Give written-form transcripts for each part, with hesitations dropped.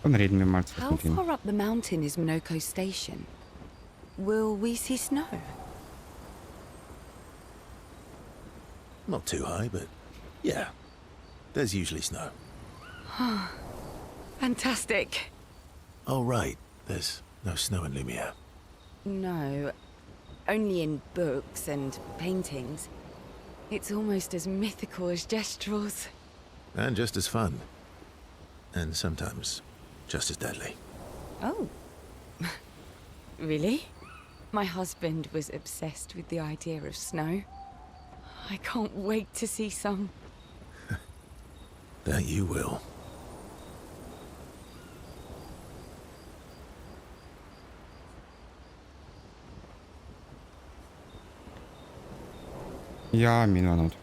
Dann reden wir mal How mit ihm. far up the mountain is Minoko Station? Will we see snow? Not too high, but yeah, there's usually snow. Fantastic. Oh, right, there's no snow in Lumiere. No, only in books and paintings. It's almost as mythical as Gestrels. And just as fun. And sometimes just as deadly. Oh. Really? My husband was obsessed with the idea of snow. I can't wait to see some. That you will. Ja, Minonot.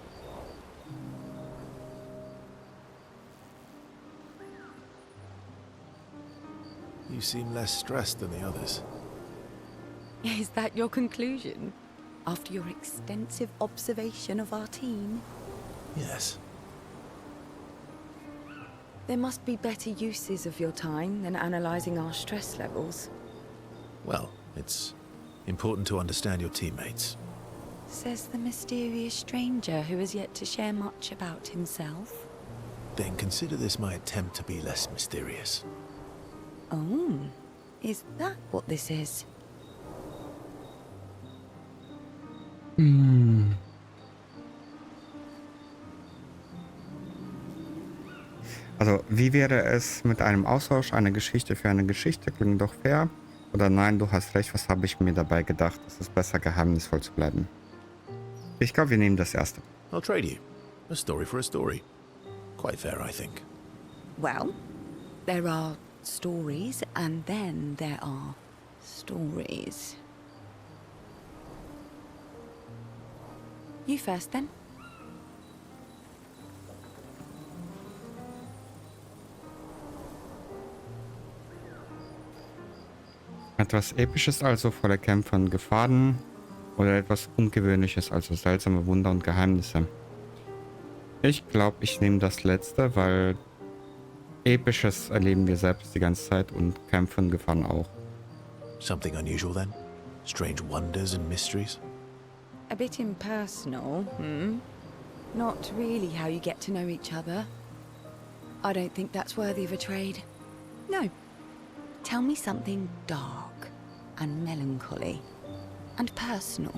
You seem less stressed than the others. Is that your conclusion? After your extensive observation of our team? Yes. There must be better uses of your time than analyzing our stress levels. Well, it's important to understand your teammates. Says the mysterious stranger who has yet to share much about himself. Then consider this my attempt to be less mysterious. Oh, is that what this is? Also, wie wäre es mit einem Austausch? Eine Geschichte für eine Geschichte? Klingt doch fair. Oder nein, du hast recht, was habe ich mir dabei gedacht? Es ist besser, geheimnisvoll zu bleiben. Ich glaube, wir nehmen das erste. I'll trade you. A story for a story. Quite fair, I think. Well, there are stories and then there are stories. You first then. Etwas Episches also voller Kämpfe und Gefahren oder etwas Ungewöhnliches, also seltsame Wunder und Geheimnisse. Ich glaube, ich nehme das letzte, weil Episches erleben wir selbst die ganze Zeit und Kämpfe und Gefahren auch. Something unusual then? Strange wonders and mysteries? A bit impersonal, Not really how you get to know each other. I don't think that's worthy of a trade. No. Tell me something dark and melancholy and personal.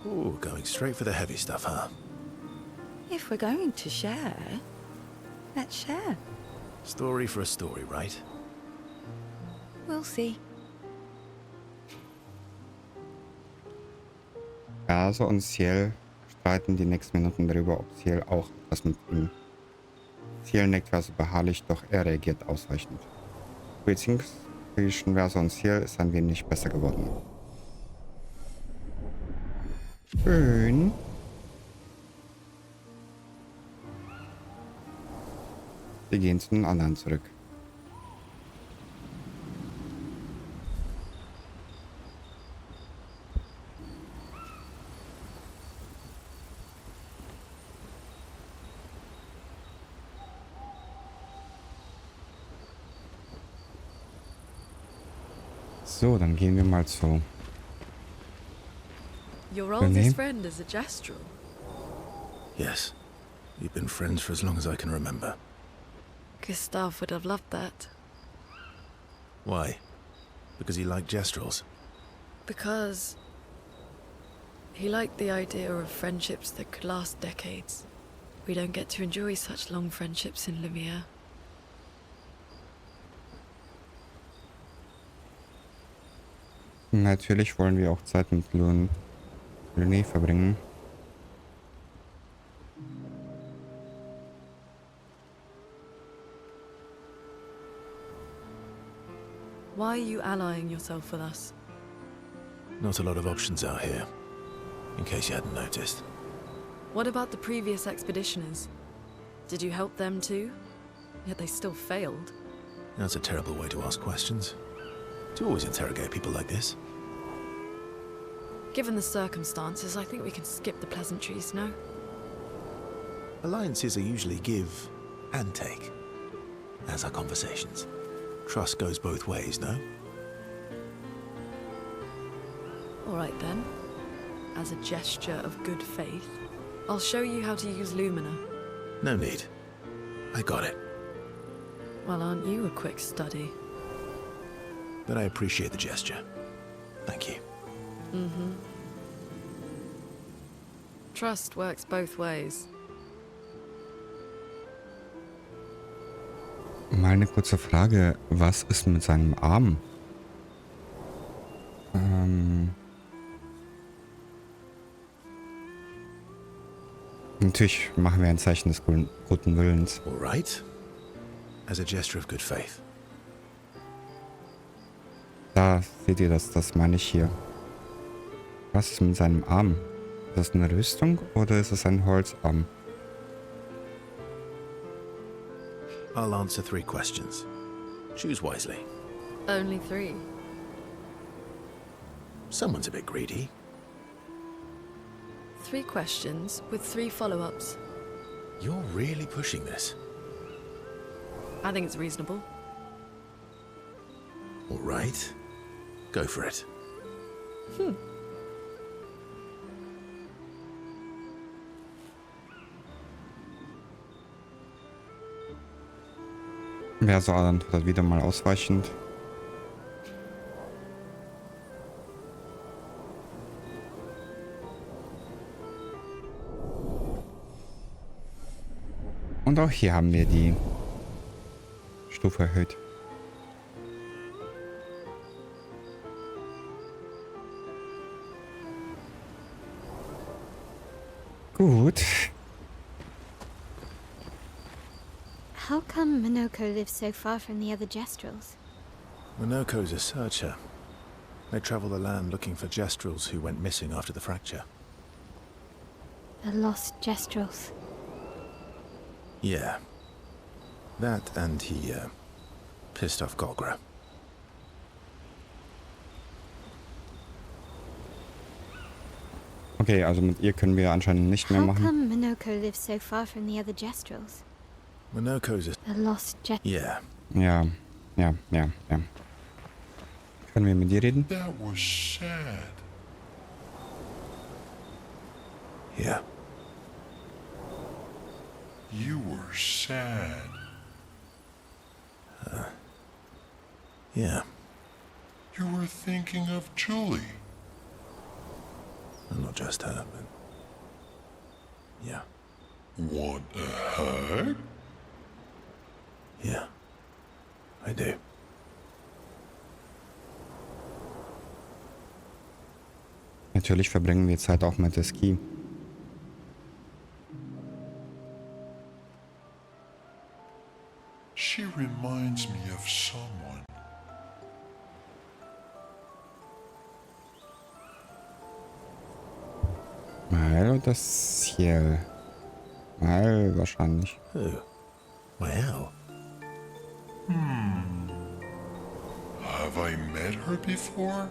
Ooh, going straight for the heavy stuff, huh? If we're going to share, let's share. Story for a story, right? We'll see. Perso und Ciel streiten die nächsten Minuten darüber, ob Ciel auch etwas mit ihm. Ciel nickt Verso beharrlich, doch er reagiert ausweichend. Beziehung zwischen Verso und Ciel ist ein wenig besser geworden. Schön. Wir gehen zu den anderen zurück. So, dann gehen wir mal zu. Your Your name? oldest friend is a Gestrel. Yes. We've been friends for as long as I can remember. Gustav would have loved that. Why? Because he liked Gestrels? Because he liked the idea of friendships that could last decades. We don't get to enjoy such long friendships in Lumiere. Natürlich wollen wir auch Zeit mit René verbringen. Why are you allying yourself with us? Not a lot of options out here, in case you hadn't noticed. What about the previous expeditioners? Did you help them too? Yet they still failed. That's a terrible way to ask questions. To always interrogate people like this. Given the circumstances, I think we can skip the pleasantries, no? Alliances are usually give and take, as are conversations. Trust goes both ways, no? All right then. As a gesture of good faith, I'll show you how to use Lumina. No need. I got it. Well, aren't you a quick study? But I appreciate the gesture. Thank you. Trust works both ways. Mal eine kurze Frage. Was ist mit seinem Arm? Natürlich machen wir ein Zeichen des guten Willens. All right. As a gesture of good faith. Da seht ihr das, das meine ich hier. Was ist mit seinem Arm? Ist das eine Rüstung oder ist es ein Holzarm? I'll answer 3 questions. Choose wisely. Only 3. Someone's a bit greedy. 3 questions with 3 follow-ups. You're really pushing this. I think it's reasonable. All right. Go for it. Wer so antwortet wieder mal ausweichend. Und auch hier haben wir die Stufe erhöht. Gut. How come Minoko lives so far from the other Gestrels? Minoko's a searcher. They travel the land looking for Gestrels who went missing after the fracture. The lost Gestrels. Yeah. That and he, pissed off Golgra. Okay, also mit ihr können wir anscheinend nicht mehr How machen. come Minoko lives so far from the other Gestrels? Minoko's a... The lost Yeah. Ja. Können wir mit dir reden? That was sad. Yeah. You were sad. Yeah. You were thinking of Julie. And not just her, but... Yeah. Want a hug? Yeah. I do. Natürlich verbringen wir Zeit auch mit der Ski. She reminds me of someone. Mal oder Ciel? Mal wahrscheinlich. Who? Well. Have I met her before?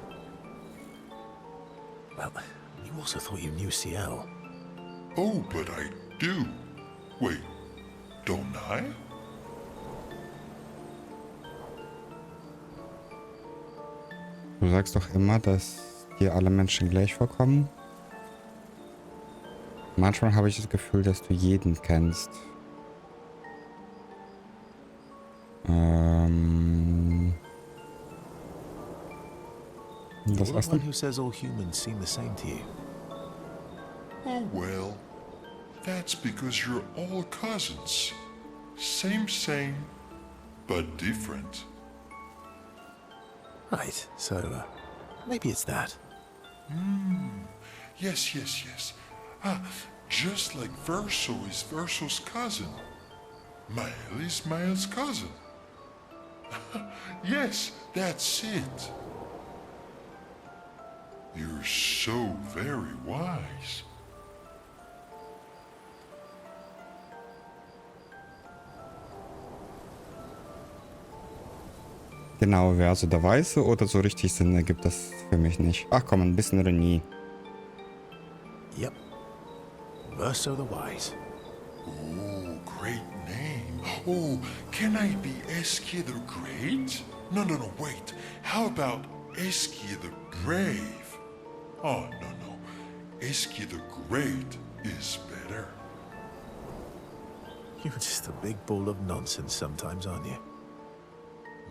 Well, you also thought you knew CL. Oh, but I do. Wait, don't I? Du sagst doch immer, dass dir alle Menschen gleich vorkommen. Manchmal habe ich das Gefühl, dass du jeden kennst. Das You're the one erste? who says all humans seem the same to you. Oh well, that's because you're all cousins. Same, but different. Right, so, maybe it's that. Yes. Ah, just like Verso is Verso's cousin. Mael is Mael's cousin. Yes, that's it. You're so very wise. Genau, wer also der Weiße oder so richtig Sinn ergibt das für mich nicht. Ach komm, ein bisschen René. Yep. Verso the Wise. Oh, great name. Oh, can I be Eski the Great? No, wait. How about Eski the Brave? Oh, no. Eski the Great is better. You're just a big ball of nonsense sometimes, aren't you?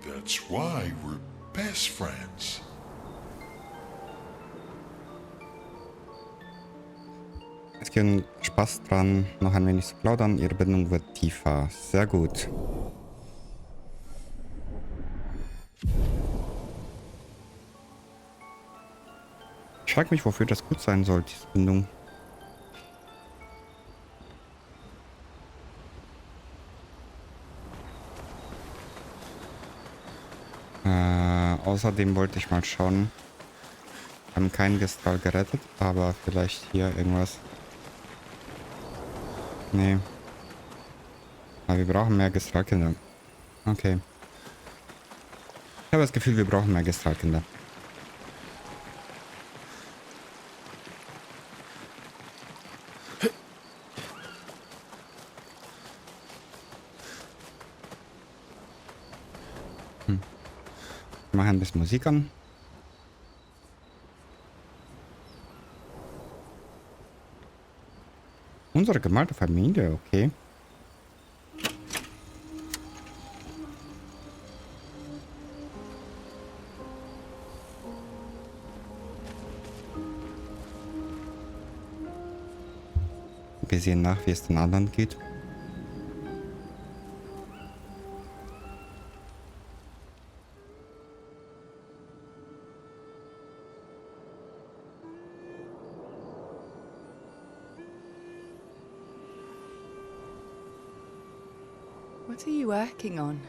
That's why we're best friends. Es gibt Spaß dran, noch ein wenig zu plaudern. Ihre Bindung wird tiefer. Sehr gut. Ich frage mich, wofür das gut sein soll, diese Bindung. Außerdem wollte ich mal schauen. Wir haben keinen Gestral gerettet, aber vielleicht hier irgendwas. Nee. Aber wir brauchen mehr Gestralkinder. Okay. Ich habe das Gefühl, wir brauchen mehr Gestralkinder. Ich mache ein bisschen Musik an. Unsere gemalte Familie, okay. Wir sehen nach, wie es den anderen geht. What are you working on?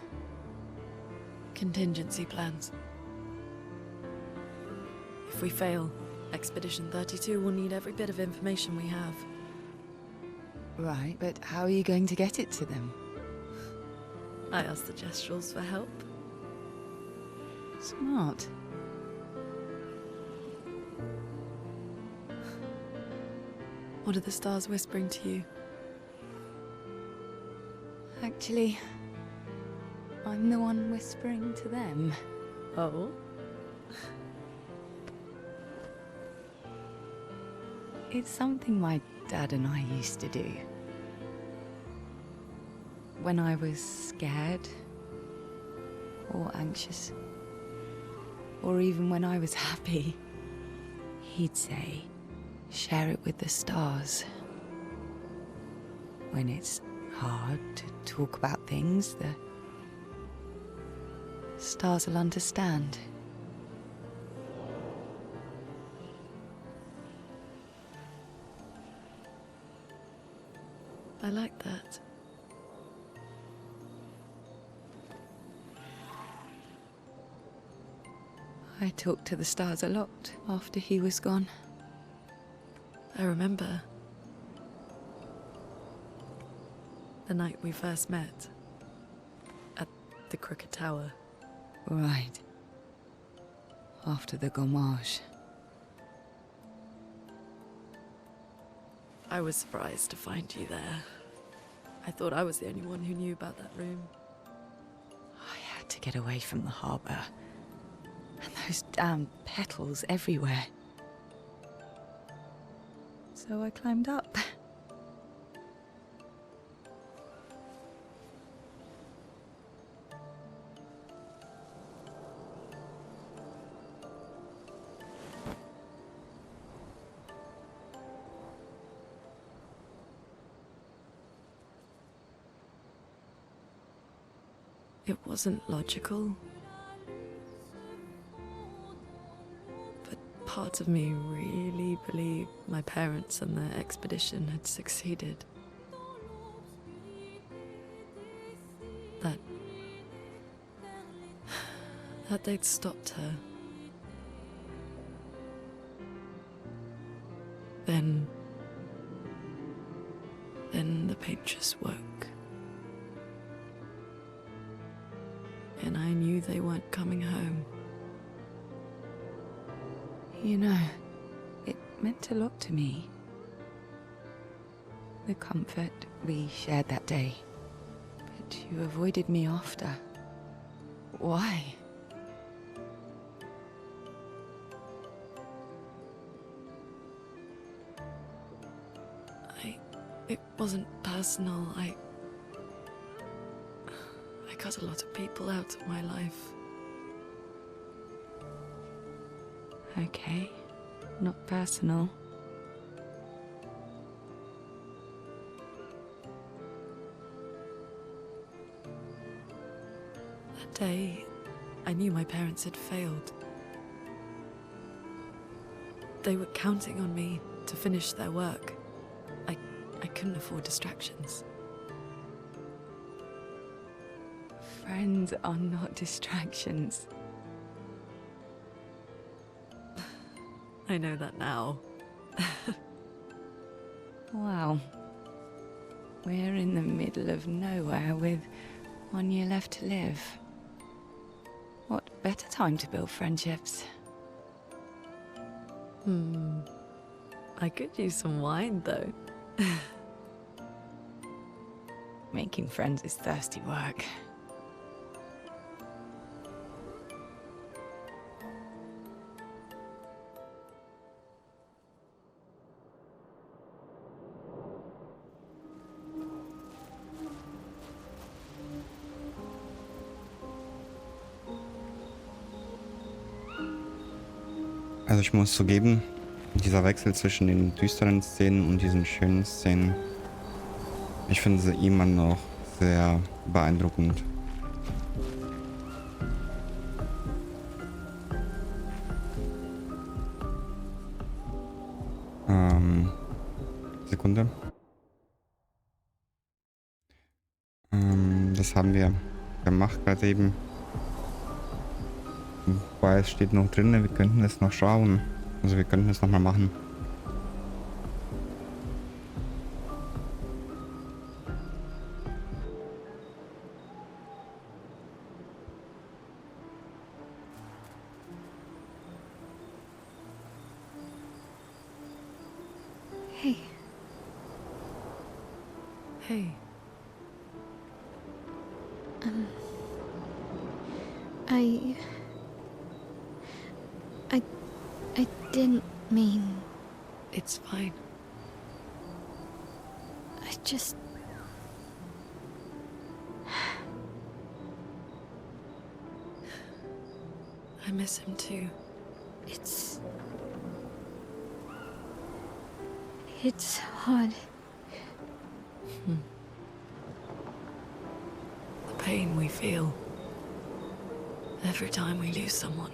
Contingency plans. If we fail, Expedition 32 will need every bit of information we have. Right, but how are you going to get it to them? I asked the Gestrals for help. Smart. What are the stars whispering to you? Actually, I'm the one whispering to them. Oh? It's something my dad and I used to do. When I was scared, or anxious, or even when I was happy, he'd say, share it with the stars. When it's hard to talk about things, the stars will understand. I like that. I talked to the stars a lot after he was gone. I remember the night we first met at the Crooked Tower. Right. After the gommage. I was surprised to find you there. I thought I was the only one who knew about that room. I had to get away from the harbour. And those damn petals everywhere. So I climbed up. It wasn't logical. But part of me really believed my parents and their expedition had succeeded. That they'd stopped her. Then the paint just woke. And I knew they weren't coming home. You know, it meant a lot to me. The comfort we shared that day. But But you avoided me after. Why? It wasn't personal. I cut a lot of people out of my life. Okay, not personal. That day, I knew my parents had failed. They were counting on me to finish their work. I couldn't afford distractions. Friends are not distractions. I know that now. Wow. We're in the middle of nowhere with 1 year left to live. What better time to build friendships? I could use some wine, though. Making friends is thirsty work. Also ich muss zugeben, dieser Wechsel zwischen den düsteren Szenen und diesen schönen Szenen, ich finde sie immer noch sehr beeindruckend. Sekunde. Das haben wir gemacht gerade eben. Wobei es steht noch drin, wir könnten es noch schauen. Also wir könnten es nochmal machen. Hey, Hey, I didn't mean... it's fine. I just... I miss him too. It's hard. The pain we feel every time we lose someone.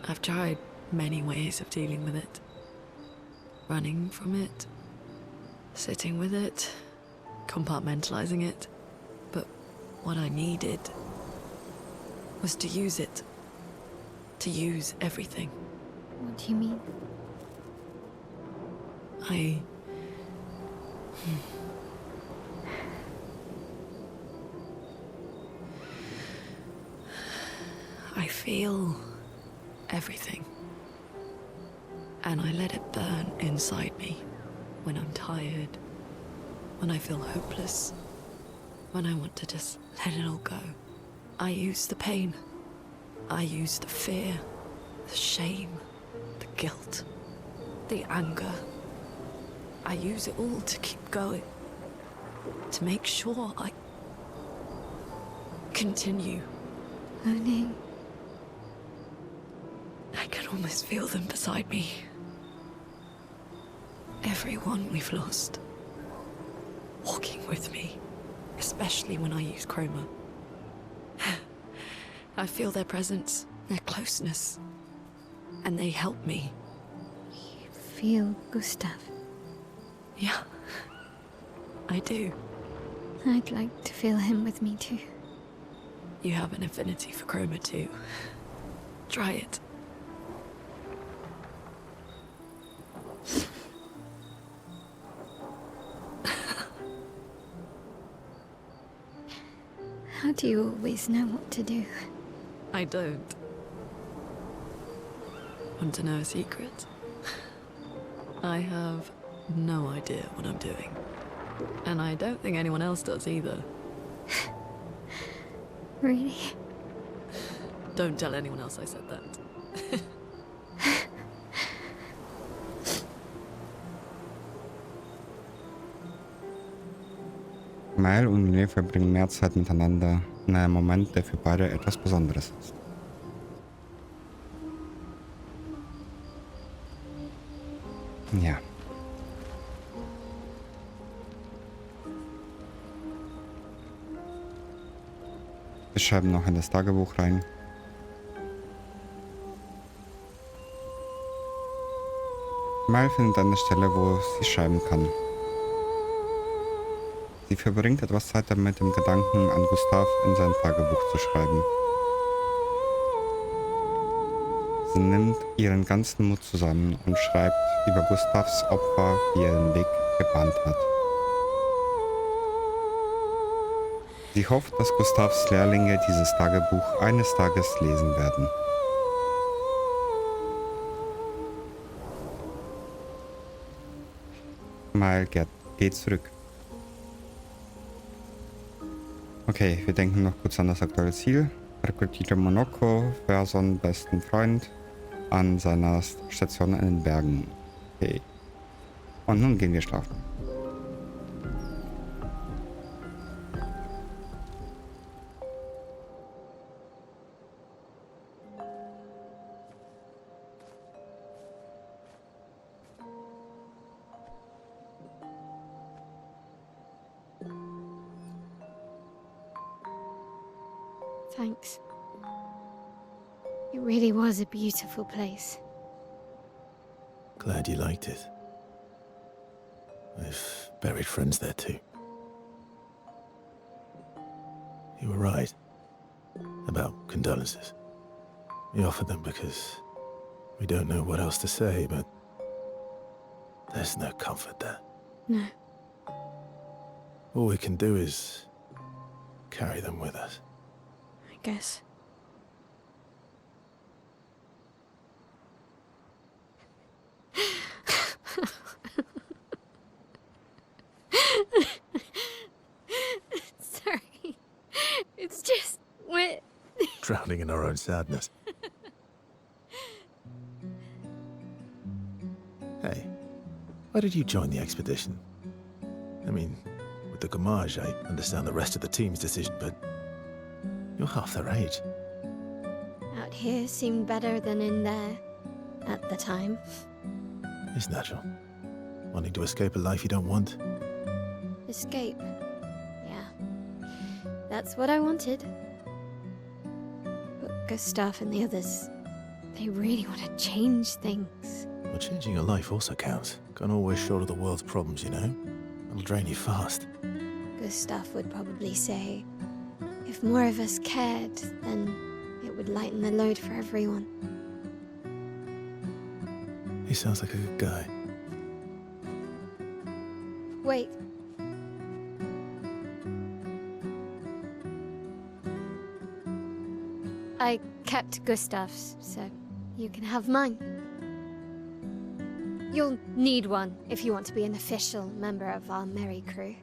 I've tried many ways of dealing with it. Running from it, sitting with it, compartmentalizing it. But what I needed was to use it. To use everything. What do you mean? I feel everything. And I let it burn inside me when I'm tired, when I feel hopeless, when I want to just let it all go. I use the pain. I use the fear, the shame, the guilt, the anger. I use it all to keep going, to make sure I continue. Owning. I can almost feel them beside me. Everyone we've lost. Walking with me. Especially when I use chroma. I feel their presence, their closeness. And they help me. You feel Gustav. Yeah, I do. I'd like to feel him with me too. You have an affinity for chroma too. Try it. How do you always know what to do? I don't. Want to know a secret? I have no idea what I'm doing. And I don't think anyone else does either. Really? Don't tell anyone else I said that. Mel und René verbringen mehr Zeit miteinander in einem Moment, der für beide etwas Besonderes ist. Ja. Wir schreiben noch in das Tagebuch rein. Mel findet eine Stelle, wo sie schreiben kann. Sie verbringt etwas Zeit damit, im Gedanken an Gustav in sein Tagebuch zu schreiben. Sie nimmt ihren ganzen Mut zusammen und schreibt über Gustavs Opfer, wie er den Weg gebahnt hat. Sie hofft, dass Gustavs Lehrlinge dieses Tagebuch eines Tages lesen werden. Mal geht zurück. Okay, wir denken noch kurz an das aktuelle Ziel. Rekrutiere Monoko, Verson besten Freund, an seiner Station in den Bergen. Okay. Und nun gehen wir schlafen. Thanks. It really was a beautiful place. Glad you liked it. I've buried friends there too. You were right about condolences. We offered them because we don't know what else to say, but there's no comfort there. No. All we can do is carry them with us. I guess. Sorry. It's just wet. Drowning in our own sadness. Hey, why did you join the expedition? I mean, with the Gamage, I understand the rest of the team's decision, but you're half their age. Out here seemed better than in there at the time. It's natural. Wanting to escape a life you don't want. Escape. Yeah. That's what I wanted. But Gustav and the others, they really want to change things. Well, changing your life also counts. Can't always shoulder the world's problems, you know? It'll drain you fast. Gustav would probably say, if more of us cared, then it would lighten the load for everyone. He sounds like a good guy. Wait. I kept Gustav's, so you can have mine. You'll need one if you want to be an official member of our merry crew.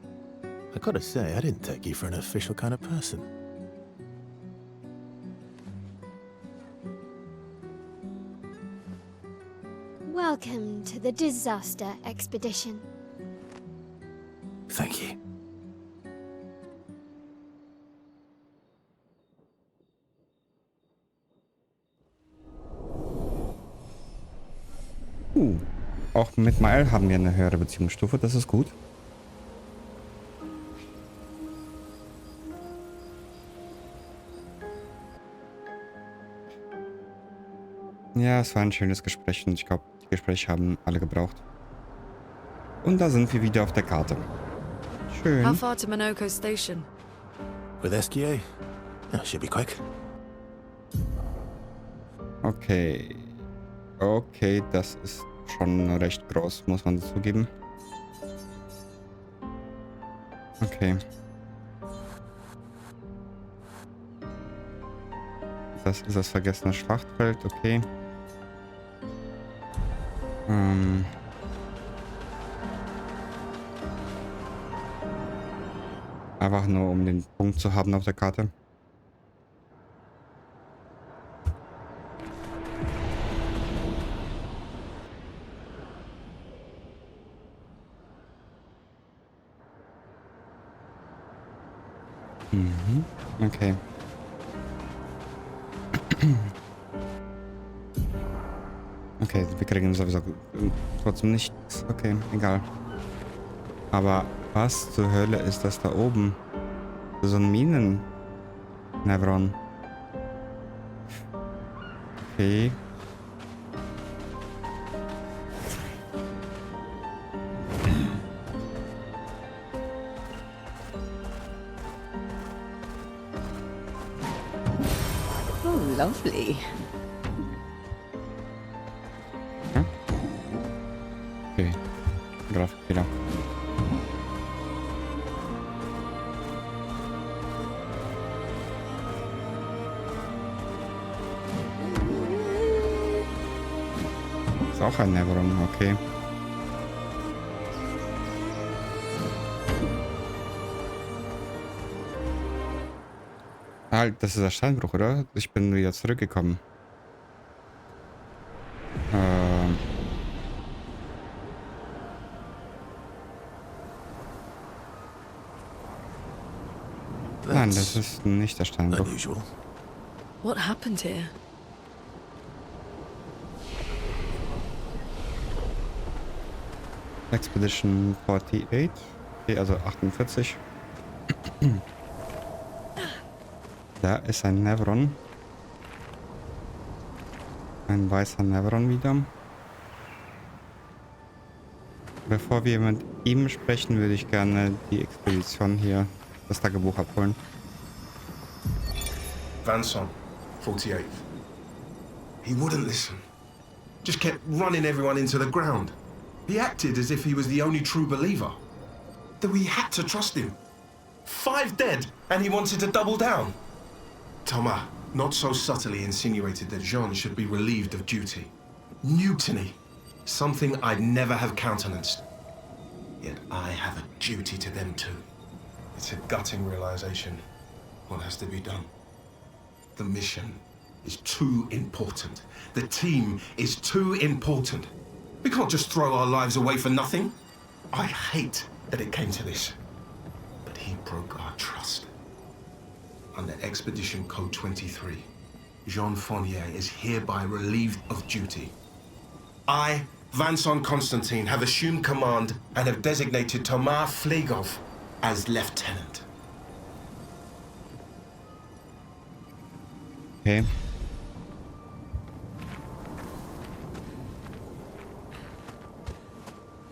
I gotta say, I didn't take you for an official kind of person. Welcome to the disaster expedition. Thank you. Auch mit Mael haben wir eine höhere Beziehungsstufe, das ist gut. Ja, es war ein schönes Gespräch und ich glaube, die Gespräche haben alle gebraucht. Und da sind wir wieder auf der Karte. Schön. How far to Monoko's station? With SQA? Oh, should be quick. Okay. Okay, das ist schon recht groß, muss man zugeben. Okay. Das ist das vergessene Schlachtfeld, okay. Einfach nur, um den Punkt zu haben auf der Karte. Mhm. Okay. Okay, wir kriegen sowieso trotzdem nichts. Okay, egal. Aber was zur Hölle ist das da oben? So ein Minen-Nevron. Okay. Oh, lovely. Okay. Grafikfehler. Ist auch ein Nevron, okay. Halt, das ist der Steinbruch, oder? Ich bin wieder zurückgekommen. Nein, das ist nicht der Steinbruch. Unusual. What happened here? Expedition 48. Okay, also 48. Da ist ein Nevron. Ein weißer Nevron wieder. Bevor wir mit ihm sprechen, würde ich gerne die Expedition hier, das Tagebuch abholen. Vanson, 48th. He wouldn't listen. Just kept running everyone into the ground. He acted as if he was the only true believer. That we had to trust him. 5 dead, and he wanted to double down. Thomas, not so subtly insinuated that Jean should be relieved of duty. Mutiny. Something I'd never have countenanced. Yet I have a duty to them too. It's a gutting realization. What has to be done? The mission is too important. The team is too important. We can't just throw our lives away for nothing. I hate that it came to this. But he broke our trust. Under Expedition Code 23, Jean Fournier is hereby relieved of duty. I, Vanson Constantine, have assumed command and have designated Thomas Flegov as lieutenant. Okay.